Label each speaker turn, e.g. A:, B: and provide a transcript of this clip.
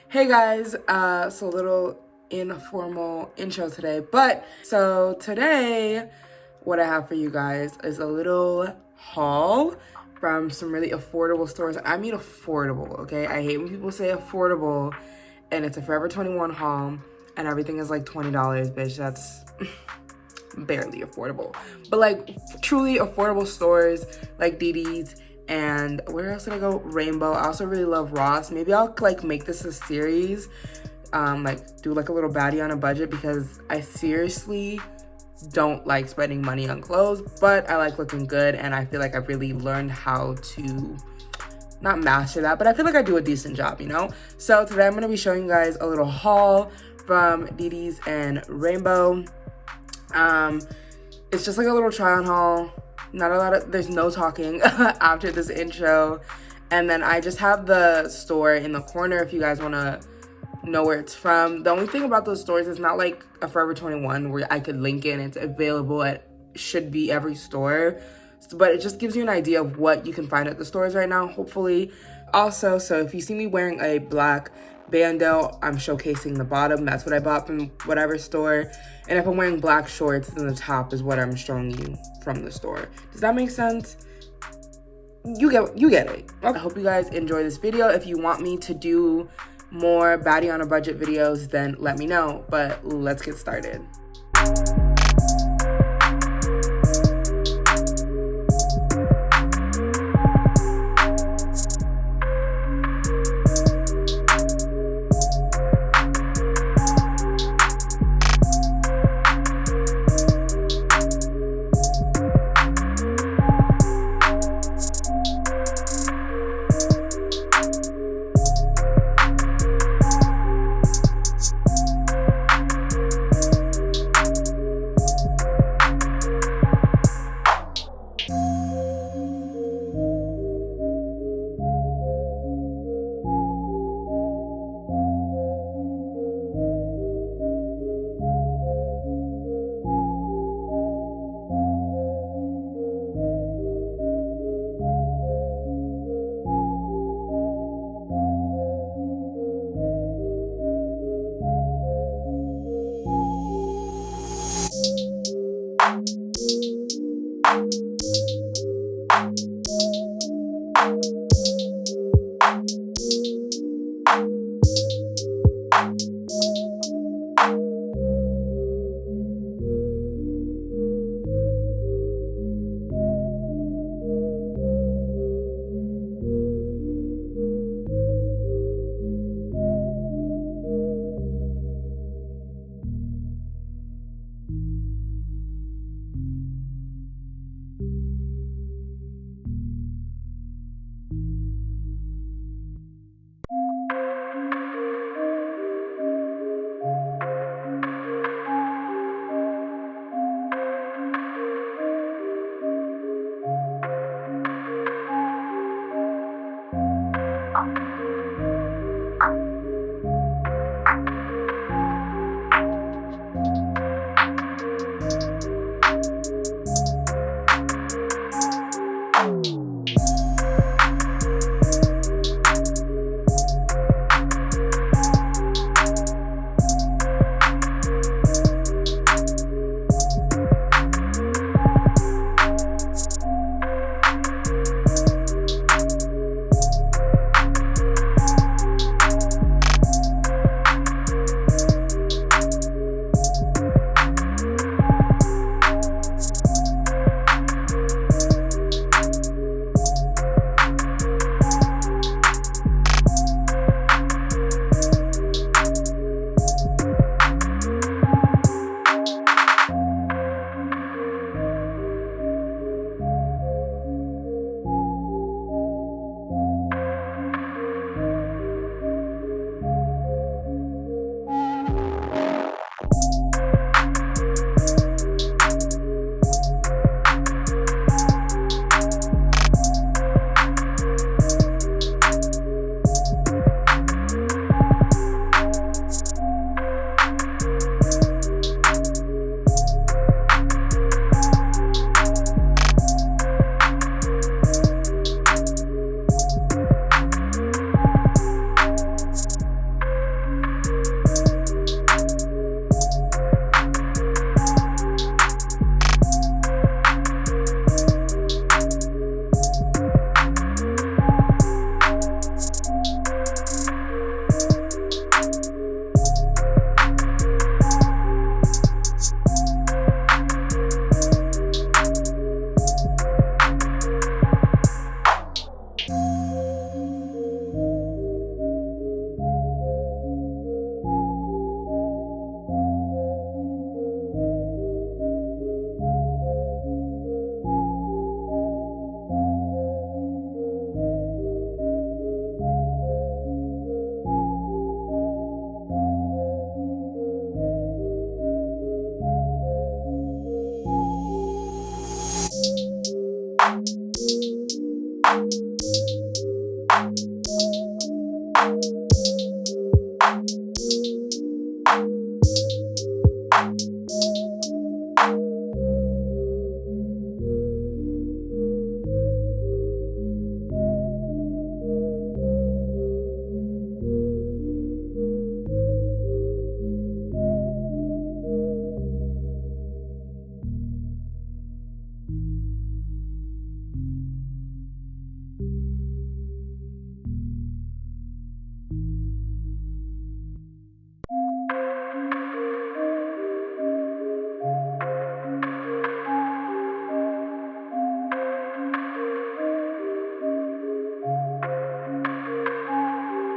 A: Hey guys, so a little informal intro today, but so today what I have for you guys is a little haul from some really affordable stores. I mean affordable, okay? I hate when people say affordable and it's a Forever 21 haul and everything is like $20, bitch. That's barely affordable. But like truly affordable stores like DD's. And where else did I go? Rainbow. I also really love Ross. Maybe I'll like make this a series, like do like a little baddie on a budget, because I seriously don't like spending money on clothes, but I like looking good, and I feel like I've really learned how to not master that, but I feel like I do a decent job, you know? So today I'm gonna be showing you guys a little haul from DD's and Rainbow. It's just like a little try on haul. Not a lot of, there's no talking after this intro. And then I just have the store in the corner if you guys want to know where it's from. The only thing about those stores is not like a Forever 21 where I could link it and it's available at should be every store. But it just gives you an idea of what you can find at the stores right now, hopefully. Also, so if you see me wearing a black bandeau, I'm showcasing the bottom. That's what I bought from whatever store. And if I'm wearing black shorts, then the top is what I'm showing you from the store. Does that make sense? You get it. Okay. I hope you guys enjoy this video. If you want me to do more baddie on a budget videos, then let me know. But let's get started.